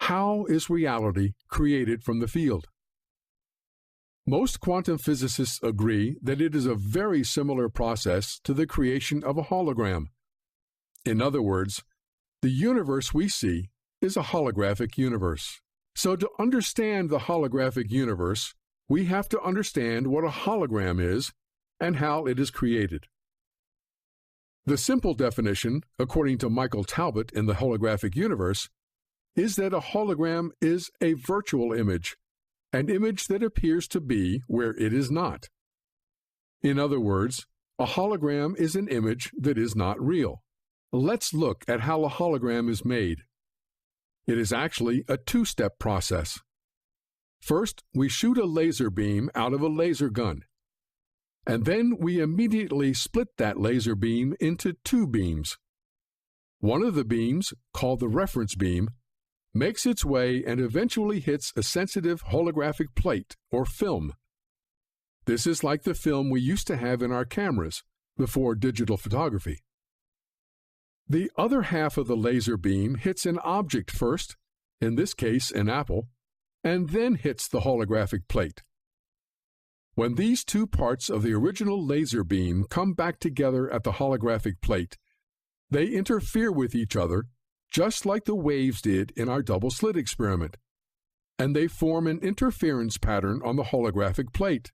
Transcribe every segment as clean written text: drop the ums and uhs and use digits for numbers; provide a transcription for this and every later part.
How is reality created from the field? Most quantum physicists agree that it is a very similar process to the creation of a hologram. In other words, the universe we see is a holographic universe. So to understand the holographic universe, we have to understand what a hologram is and how it is created. The simple definition, according to Michael Talbot in the Holographic Universe, is that a hologram is a virtual image, an image that appears to be where it is not. In other words, a hologram is an image that is not real. Let's look at how a hologram is made. It is actually a two-step process. First, we shoot a laser beam out of a laser gun, and then we immediately split that laser beam into two beams. One of the beams, called the reference beam, makes its way and eventually hits a sensitive holographic plate or film. This is like the film we used to have in our cameras before digital photography. The other half of the laser beam hits an object first, in this case an apple, and then hits the holographic plate. When these two parts of the original laser beam come back together at the holographic plate, they interfere with each other just like the waves did in our double-slit experiment, and they form an interference pattern on the holographic plate.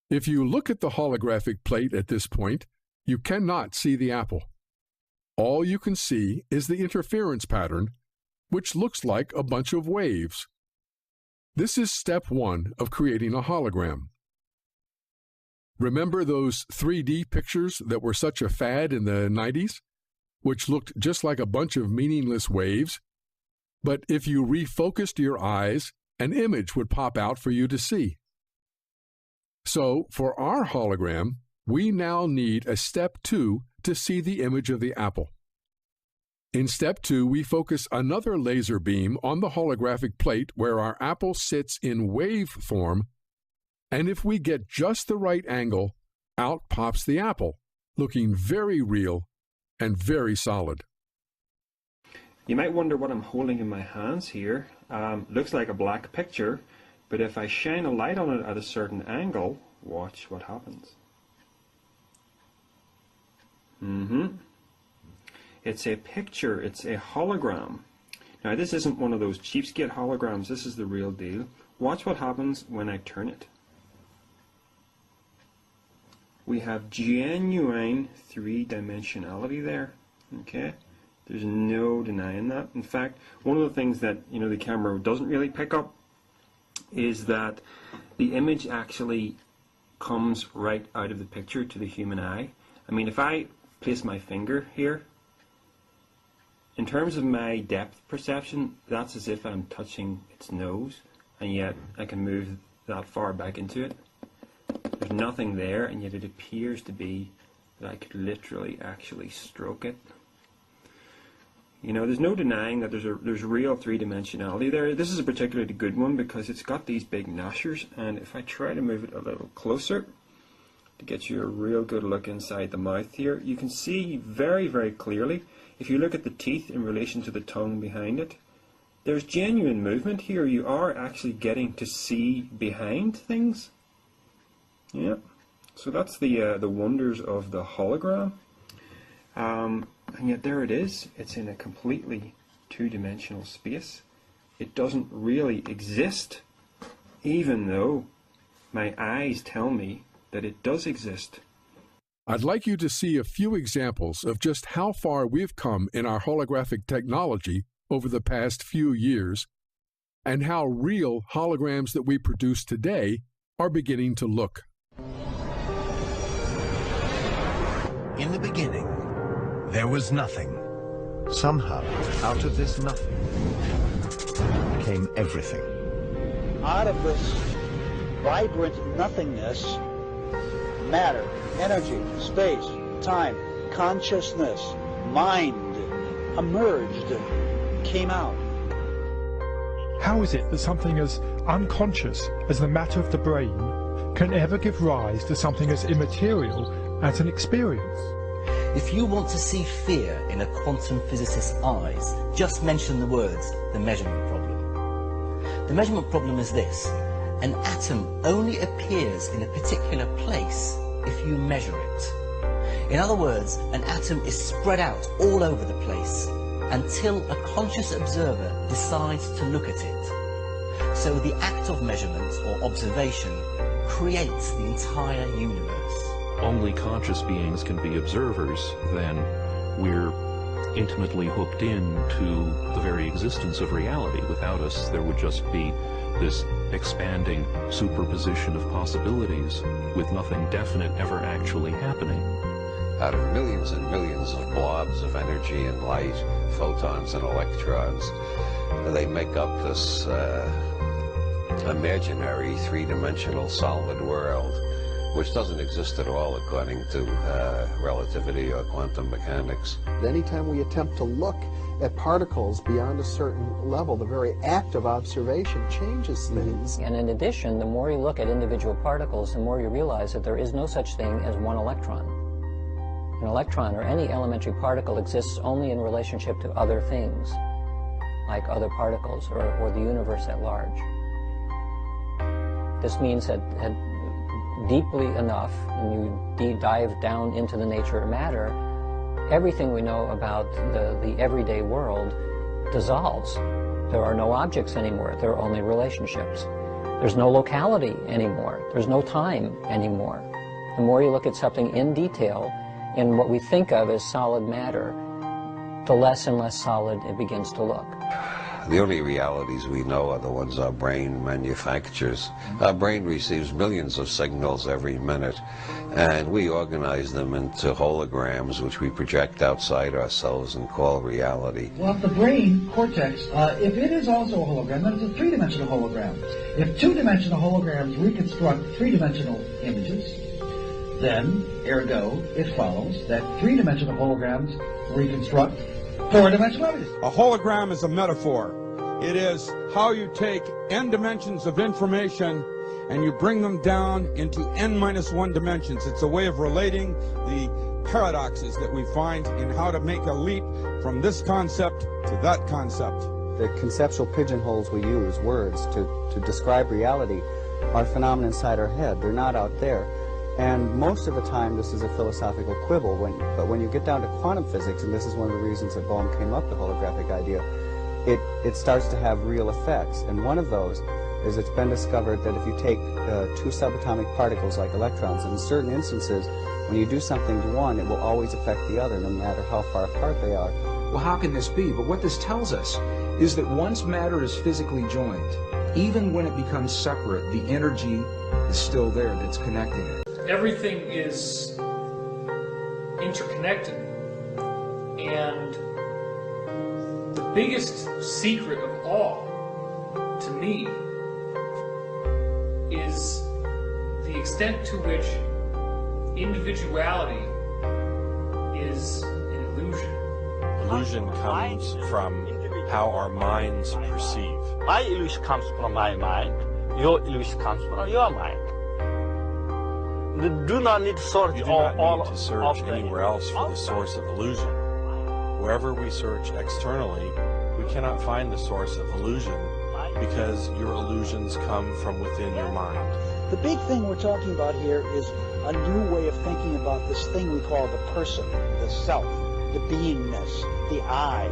If you look at the holographic plate at this point, you cannot see the apple. All you can see is the interference pattern, which looks like a bunch of waves. This is step one of creating a hologram. Remember those 3D pictures that were such a fad in the 90s, which looked just like a bunch of meaningless waves? But if you refocused your eyes, an image would pop out for you to see. So, for our hologram, we now need a step two to see the image of the apple. In step two, we focus another laser beam on the holographic plate where our apple sits in wave form, and if we get just the right angle, out pops the apple, looking very real and very solid. You might wonder what I'm holding in my hands here. Looks like a black picture, but if I shine a light on it at a certain angle, watch what happens. It's a picture, it's a hologram. Now this isn't one of those cheapskate holograms, this is the real deal. Watch what happens when I turn it. We have genuine three-dimensionality there, okay? There's no denying that. In fact, one of the things that the camera doesn't really pick up is that the image actually comes right out of the picture to the human eye. I mean, if I place my finger here, in terms of my depth perception, that's as if I'm touching its nose, and yet I can move that far back into it. There's nothing there, and yet it appears to be that I could literally actually stroke it. There's no denying that there's real three-dimensionality there. This is a particularly good one because it's got these big gnashers, and if I try to move it a little closer to get you a real good look inside the mouth here, you can see very, very clearly, if you look at the teeth in relation to the tongue behind it, there's genuine movement here. You are actually getting to see behind things. Yeah, so that's the wonders of the hologram. And yet there it is. It's in a completely two-dimensional space. It doesn't really exist, even though my eyes tell me that it does exist. I'd like you to see a few examples of just how far we've come in our holographic technology over the past few years, and how real holograms that we produce today are beginning to look. In the beginning, there was nothing. Somehow, out of this nothing came everything. Out of this vibrant nothingness, matter, energy, space, time, consciousness, mind emerged, came out. How is it that something as unconscious as the matter of the brain can ever give rise to something as immaterial as an experience? If you want to see fear in a quantum physicist's eyes, just mention the words, the measurement problem. The measurement problem is this: an atom only appears in a particular place if you measure it. In other words, an atom is spread out all over the place until a conscious observer decides to look at it. So the act of measurement or observation creates the entire universe. Only conscious beings can be observers, then we're intimately hooked into the very existence of reality. Without us, there would just be this expanding superposition of possibilities with nothing definite ever actually happening. Out of millions and millions of blobs of energy and light, photons and electrons, they make up this imaginary three-dimensional solid world, which doesn't exist at all according to relativity or quantum mechanics. Anytime we attempt to look at particles beyond a certain level, the very act of observation changes things. And in addition, the more you look at individual particles, the more you realize that there is no such thing as one electron. An electron, or any elementary particle, exists only in relationship to other things, like other particles or the universe at large. This means that deeply enough, when you dive down into the nature of matter, everything we know about the everyday world dissolves. There are no objects anymore. There are only relationships. There's no locality anymore. There's no time anymore. The more you look at something in detail, in what we think of as solid matter, the less and less solid it begins to look. The only realities we know are the ones our brain manufactures. Our brain receives millions of signals every minute, and we organize them into holograms, which we project outside ourselves and call reality. Well, if the brain cortex, if it is also a hologram, then it's a three-dimensional hologram. If two-dimensional holograms reconstruct three-dimensional images, then, ergo, it follows that three-dimensional holograms reconstruct four-dimensional images. A hologram is a metaphor. It is how you take n dimensions of information and you bring them down into n-1 dimensions. It's a way of relating the paradoxes that we find in how to make a leap from this concept to that concept. The conceptual pigeonholes we use, words, to describe reality, are phenomena inside our head. They're not out there. And most of the time this is a philosophical quibble, but when you get down to quantum physics, and this is one of the reasons that Bohm came up with the holographic idea, it starts to have real effects. And one of those is it's been discovered that if you take two subatomic particles like electrons, in certain instances, when you do something to one, it will always affect the other, no matter how far apart they are. Well, how can this be? But what this tells us is that once matter is physically joined, even when it becomes separate, the energy is still there that's connecting it. Everything is interconnected, and the biggest secret of all, to me, is the extent to which individuality is an illusion. Illusion comes from how our minds perceive. My illusion comes from my mind, your illusion comes from your mind. You do not need to search anywhere else for the source of illusion. Wherever we search externally, we cannot find the source of illusion because your illusions come from within your mind. The big thing we're talking about here is a new way of thinking about this thing we call the person, the self, the beingness, the I.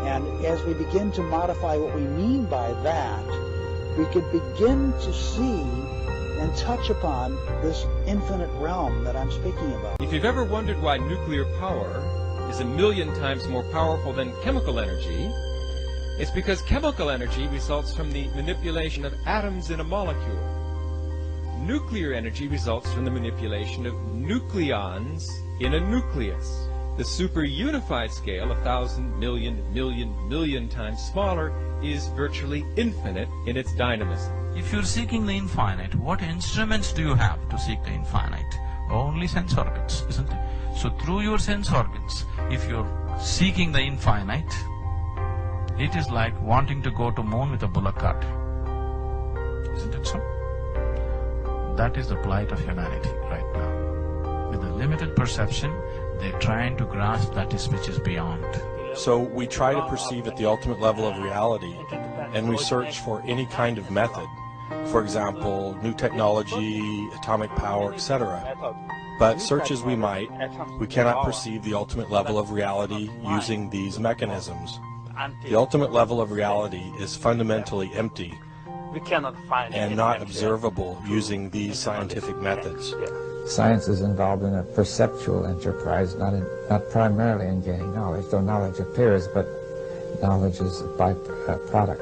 And as we begin to modify what we mean by that, we could begin to see and touch upon this infinite realm that I'm speaking about. If you've ever wondered why nuclear power is 1,000,000 times more powerful than chemical energy, it's because chemical energy results from the manipulation of atoms in a molecule. Nuclear energy results from the manipulation of nucleons in a nucleus. The superunified scale, 1,000, million times smaller, is virtually infinite in its dynamism. If you're seeking the infinite, what instruments do you have to seek the infinite? Only sense organs, isn't it? So through your sense organs, if you're seeking the infinite, it is like wanting to go to moon with a bullock cart. Isn't it so? That is the plight of humanity right now. With a limited perception, They're trying to grasp that which is beyond. So we try to perceive at the ultimate level of reality, and we search for any kind of method. For example, new technology, atomic power, etc. But search as we might, we cannot perceive the ultimate level of reality using these mechanisms. The ultimate level of reality is fundamentally empty and not observable using these scientific methods. Science is involved in a perceptual enterprise, not primarily in gaining knowledge, though knowledge appears, but knowledge is a byproduct.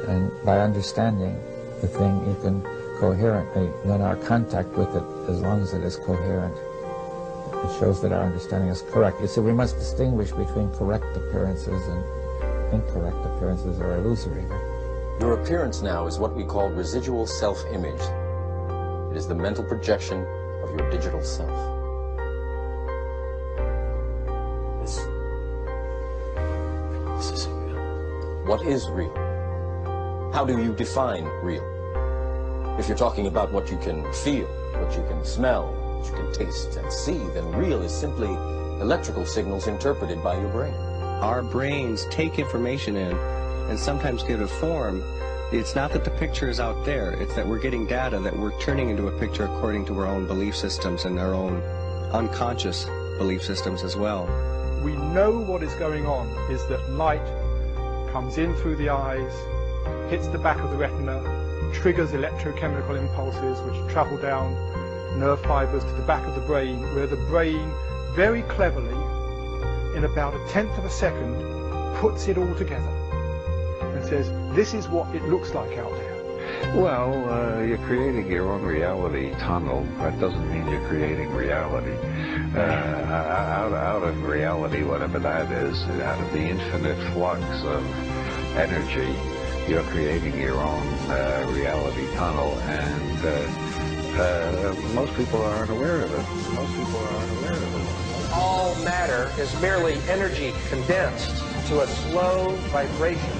And by understanding the thing, you can coherently, then our contact with it, as long as it is coherent, it shows that our understanding is correct. You see, we must distinguish between correct appearances and incorrect appearances, or illusory. Your appearance now is what we call residual self-image. It is the mental projection of your digital self. This is real. What is real? How do you define real? If you're talking about what you can feel, what you can smell, what you can taste and see, then real is simply electrical signals interpreted by your brain. Our brains take information in and sometimes give it form. It's not that the picture is out there, it's that we're getting data that we're turning into a picture according to our own belief systems and our own unconscious belief systems as well. We know what is going on is that light comes in through the eyes, hits the back of the retina, triggers electrochemical impulses which travel down nerve fibers to the back of the brain, where the brain very cleverly, in about 1/10 of a second, puts it all together and says, this is what it looks like out there. Well, you're creating your own reality tunnel. That doesn't mean you're creating reality. Out of reality, whatever that is, out of the infinite flux of energy, you're creating your own reality tunnel, and most people aren't aware of it. Most people aren't aware of it. All matter is merely energy condensed to a slow vibration.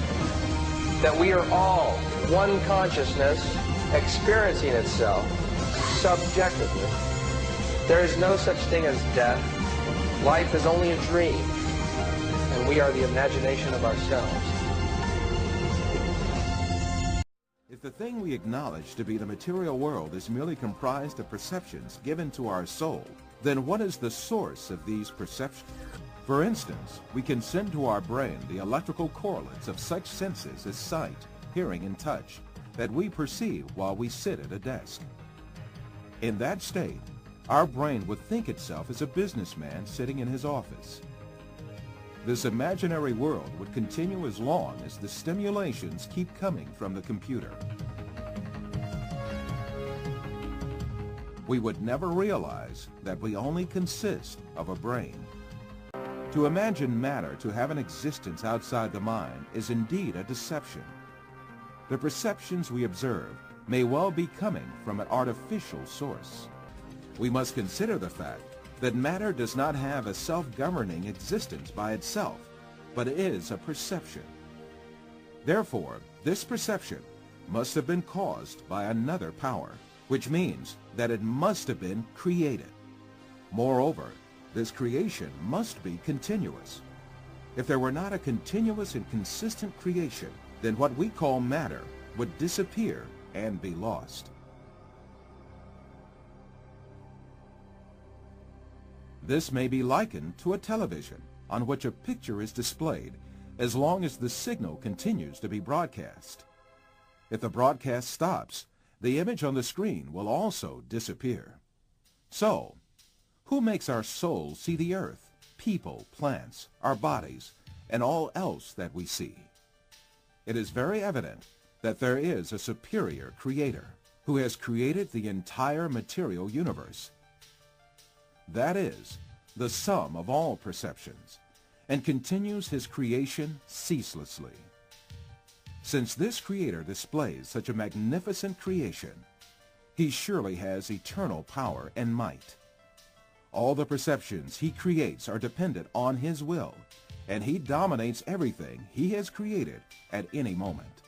That we are all one consciousness experiencing itself subjectively. There is no such thing as death. Life is only a dream, and we are the imagination of ourselves. If the thing we acknowledge to be the material world is merely comprised of perceptions given to our soul, then what is the source of these perceptions? For instance, we can send to our brain the electrical correlates of such senses as sight, hearing, and touch that we perceive while we sit at a desk. In that state, our brain would think itself as a businessman sitting in his office. This imaginary world would continue as long as the stimulations keep coming from the computer. We would never realize that we only consist of a brain. To imagine matter to have an existence outside the mind is indeed a deception. The perceptions we observe may well be coming from an artificial source. We must consider the fact that matter does not have a self-governing existence by itself, but is a perception. Therefore, this perception must have been caused by another power, which means that it must have been created. Moreover, this creation must be continuous. If there were not a continuous and consistent creation, then what we call matter would disappear and be lost. This may be likened to a television on which a picture is displayed as long as the signal continues to be broadcast. If the broadcast stops, the image on the screen will also disappear. So, who makes our soul see the earth, people, plants, our bodies, and all else that we see? It is very evident that there is a superior creator who has created the entire material universe. That is, the sum of all perceptions, and continues his creation ceaselessly. Since this creator displays such a magnificent creation, he surely has eternal power and might. All the perceptions he creates are dependent on his will, and he dominates everything he has created at any moment.